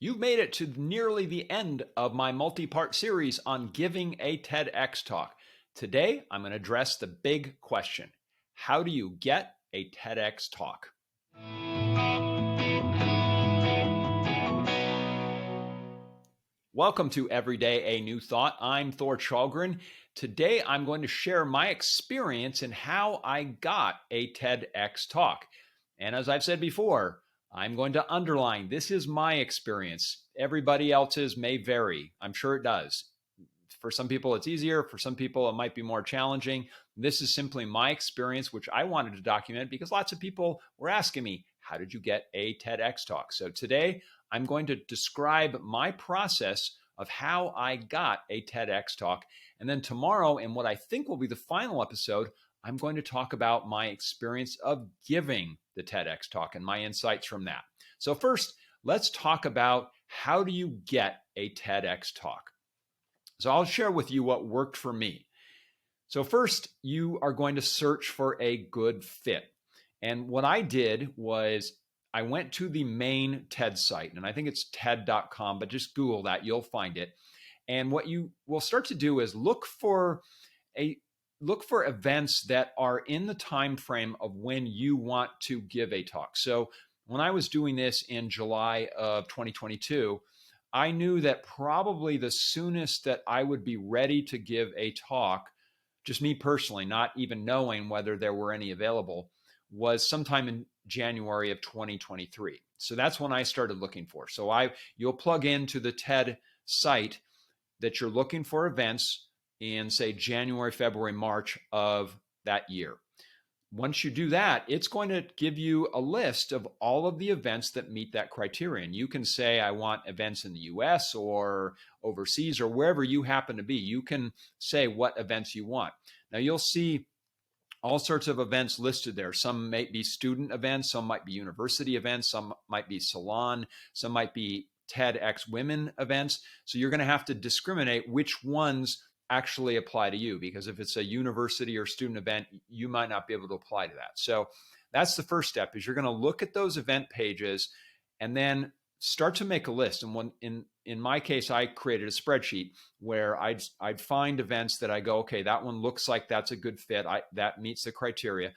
You've made it to nearly the end of my multi-part series on giving a TEDx talk. Today, I'm going to address the big question. How do you get a TEDx talk? Welcome to Every Day a New Thought. I'm Thor Chalgren. Today, I'm going to share my experience and how I got a TEDx talk. And as I've said before, I'm going to underline this is my experience. Everybody else's may vary. I'm sure it does. For some people, it's easier. For some people, it might be more challenging. This is simply my experience, which I wanted to document because lots of people were asking me, how did you get a TEDx talk? So today, I'm going to describe my process of how I got a TEDx talk. And then tomorrow, in what I think will be the final episode, I'm going to talk about my experience of giving the TEDx talk and my insights from that. So first, let's talk about how do you get a TEDx talk? So I'll share with you what worked for me. So first, you are going to search for a good fit. And what I did was I went to the main TED site, and I think it's TED.com, but just Google that, you'll find it. And what you will start to do is look for events that are in the time frame of when you want to give a talk. So when I was doing this in July of 2022, I knew that probably the soonest that I would be ready to give a talk, just me personally, not even knowing whether there were any available, was sometime in January of 2023. So that's when I started looking for. So you'll plug into the TED site that you're looking for events in, say, January, February, March of that year. Once you do that, it's going to give you a list of all of the events that meet that criterion. You can say, I want events in the US or overseas or wherever you happen to be. You can say what events you want. Now, you'll see all sorts of events listed there. Some might be student events, some might be university events, some might be salon, some might be TEDx women events. So you're going to have to discriminate which ones actually apply to you, because if it's a university or student event, you might not be able to apply to that. So that's the first step, is you're going to look at those event pages and then start to make a list. And in my case, I created a spreadsheet where I'd find events that I go, okay, that one looks like that's a good fit. That meets the criteria.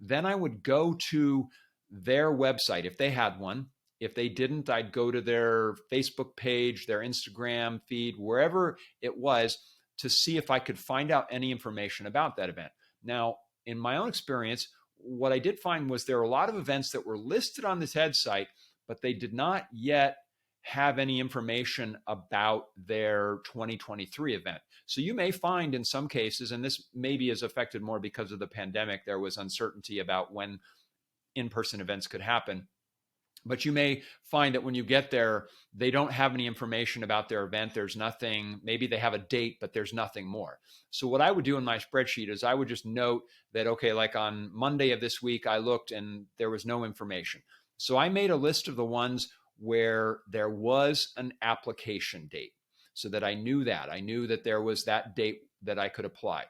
Then I would go to their website if they had one. If they didn't, I'd go to their Facebook page, their Instagram feed, wherever it was, to see if I could find out any information about that event. Now, in my own experience, what I did find was there are a lot of events that were listed on the TED site, but they did not yet have any information about their 2023 event. So you may find in some cases, and this maybe is affected more because of the pandemic, there was uncertainty about when in-person events could happen. But you may find that when you get there, they don't have any information about their event. There's nothing, maybe they have a date, but there's nothing more. So what I would do in my spreadsheet is I would just note that, okay, like on Monday of this week, I looked and there was no information. So I made a list of the ones where there was an application date, so that I knew that. I knew that there was that date that I could apply.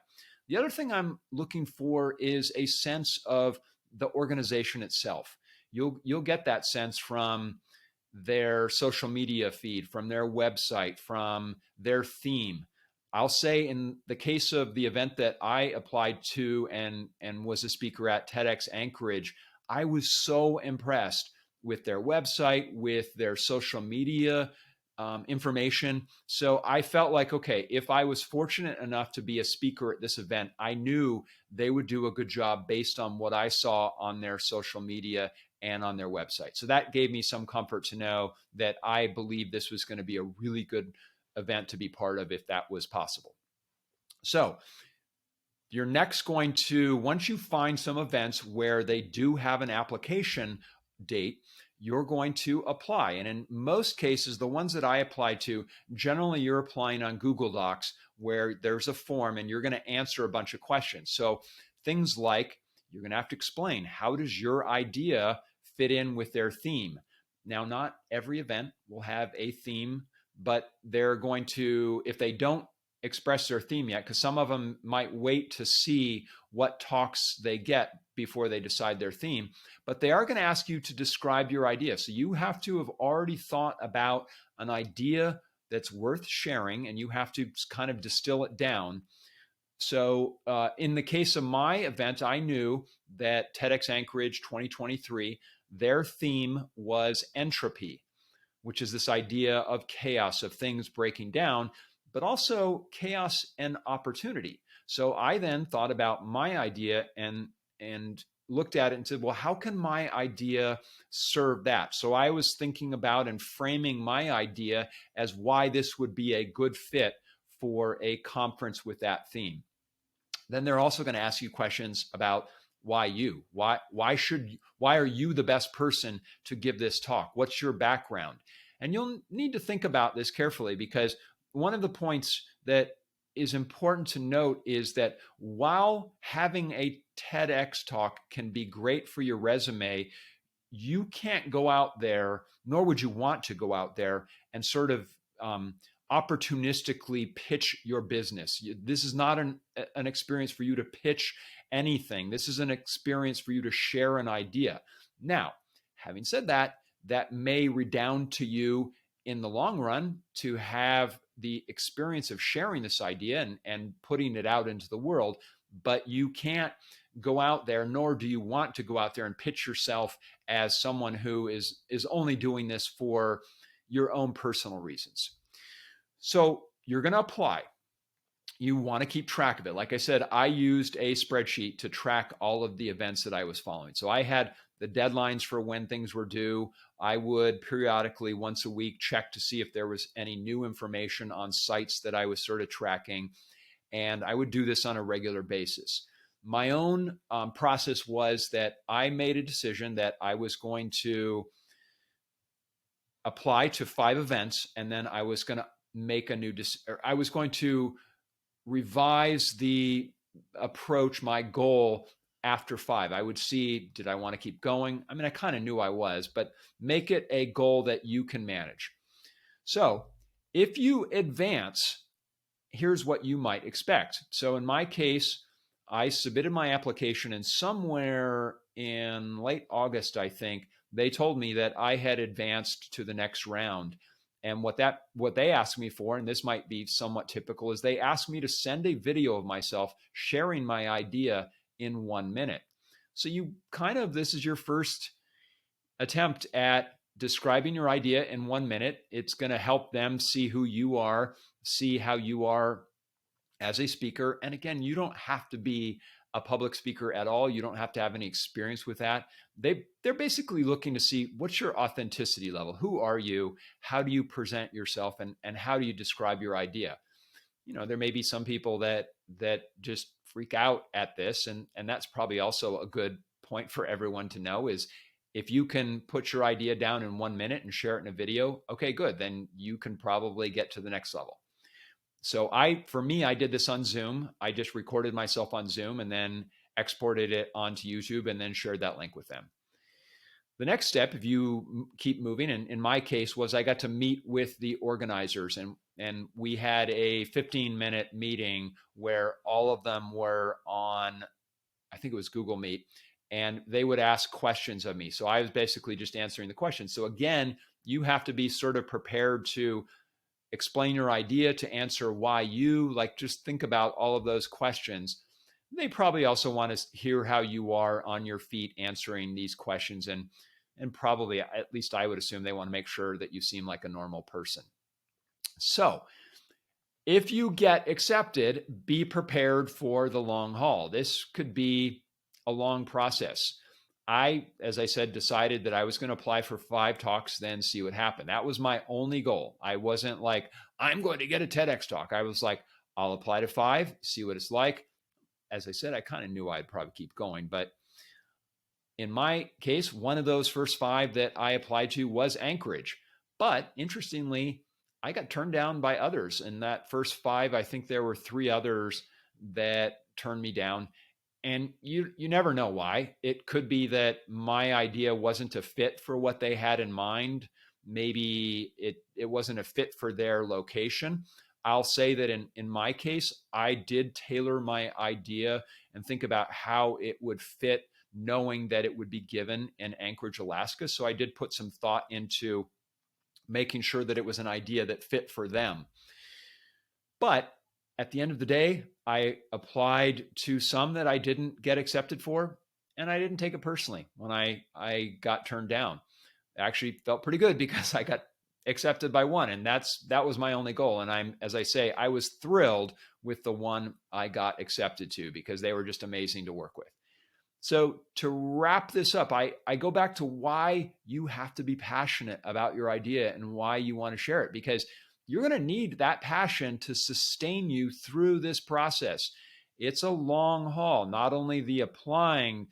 The other thing I'm looking for is a sense of the organization itself. You'll get that sense from their social media feed, from their website, from their theme. I'll say in the case of the event that I applied to and was a speaker at TEDx Anchorage, I was so impressed with their website, with their social media information. So I felt like, okay, if I was fortunate enough to be a speaker at this event, I knew they would do a good job based on what I saw on their social media and on their website. So that gave me some comfort to know that I believe this was going to be a really good event to be part of if that was possible. So you're next going to, once you find some events where they do have an application date, you're going to apply. And in most cases, the ones that I apply to, generally you're applying on Google Docs where there's a form and you're going to answer a bunch of questions. So things like, you're going to have to explain, how does your idea fit in with their theme? Now, not every event will have a theme, but they're going to, if they don't express their theme yet, because some of them might wait to see what talks they get before they decide their theme. But they are going to ask you to describe your idea. So you have to have already thought about an idea that's worth sharing, and you have to kind of distill it down. So in the case of my event, I knew that TEDx Anchorage 2023, their theme was entropy, which is this idea of chaos, of things breaking down, but also chaos and opportunity. So I then thought about my idea and looked at it and said, well, how can my idea serve that? So I was thinking about and framing my idea as why this would be a good fit for a conference with that theme. Then they're also going to ask you questions about why you, why are you the best person to give this talk? What's your background? And you'll need to think about this carefully, because one of the points that is important to note is that while having a TEDx talk can be great for your resume, you can't go out there, nor would you want to go out there and sort of opportunistically pitch your business. This is not an experience for you to pitch anything. This is an experience for you to share an idea. Now, having said that, that may redound to you in the long run to have the experience of sharing this idea and putting it out into the world, but you can't go out there, nor do you want to go out there and pitch yourself as someone who is only doing this for your own personal reasons. So you're going to apply. You want to keep track of it. Like I said, I used a spreadsheet to track all of the events that I was following. So I had the deadlines for when things were due. I would periodically, once a week, check to see if there was any new information on sites that I was sort of tracking. And I would do this on a regular basis. My own process was that I made a decision that I was going to apply to 5 events, and then I was going to make a new I was going to revise the approach, my goal after 5. I would see, did I want to keep going? I mean, I kind of knew I was, but make it a goal that you can manage. So if you advance, here's what you might expect. So in my case, I submitted my application, and somewhere in late August, I think, they told me that I had advanced to the next round. And what they asked me for, and this might be somewhat typical, is they asked me to send a video of myself sharing my idea in 1 minute. So this is your first attempt at describing your idea in 1 minute. It's going to help them see who you are, see how you are as a speaker. And again, you don't have to be a public speaker at all. You don't have to have any experience with that. They're basically looking to see what's your authenticity level. Who are you? How do you present yourself? And how do you describe your idea? There may be some people that just freak out at this. And that's probably also a good point for everyone to know is if you can put your idea down in 1 minute and share it in a video, okay, good. Then you can probably get to the next level. So for me, I did this on Zoom. I just recorded myself on Zoom and then exported it onto YouTube and then shared that link with them. The next step, if you keep moving, and in my case, was I got to meet with the organizers, and we had a 15-minute meeting where all of them were on, I think it was Google Meet, and they would ask questions of me. So I was basically just answering the questions. So again, you have to be sort of prepared to explain your idea, to answer why you, just think about all of those questions. They probably also want to hear how you are on your feet answering these questions. And probably, at least I would assume, they want to make sure that you seem like a normal person. So if you get accepted, be prepared for the long haul. This could be a long process. I, as I said, decided that I was going to apply for 5 talks, then see what happened. That was my only goal. I wasn't like, I'm going to get a TEDx talk. I was like, I'll apply to 5, see what it's like. As I said, I kind of knew I'd probably keep going. But in my case, one of those first 5 that I applied to was Anchorage. But interestingly, I got turned down by others. In that first 5, I think there were 3 others that turned me down. And you never know why. It could be that my idea wasn't a fit for what they had in mind. Maybe it wasn't a fit for their location. I'll say that in my case, I did tailor my idea and think about how it would fit, knowing that it would be given in Anchorage, Alaska. So I did put some thought into making sure that it was an idea that fit for them. But at the end of the day, I applied to some that I didn't get accepted for, and I didn't take it personally when I got turned down. It actually felt pretty good because I got accepted by one, and that was my only goal. And as I say, I was thrilled with the one I got accepted to because they were just amazing to work with. So to wrap this up, I go back to why you have to be passionate about your idea and why you want to share it, because you're going to need that passion to sustain you through this process. It's a long haul, not only the applying,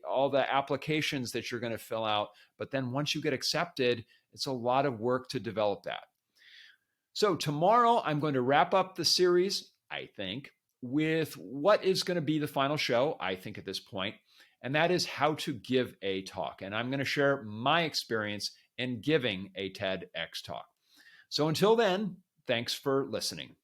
all the applications that you're going to fill out, but then once you get accepted, it's a lot of work to develop that. So tomorrow I'm going to wrap up the series, I think, with what is going to be the final show, I think, at this point, and that is how to give a talk. And I'm going to share my experience in giving a TEDx talk. So until then, thanks for listening.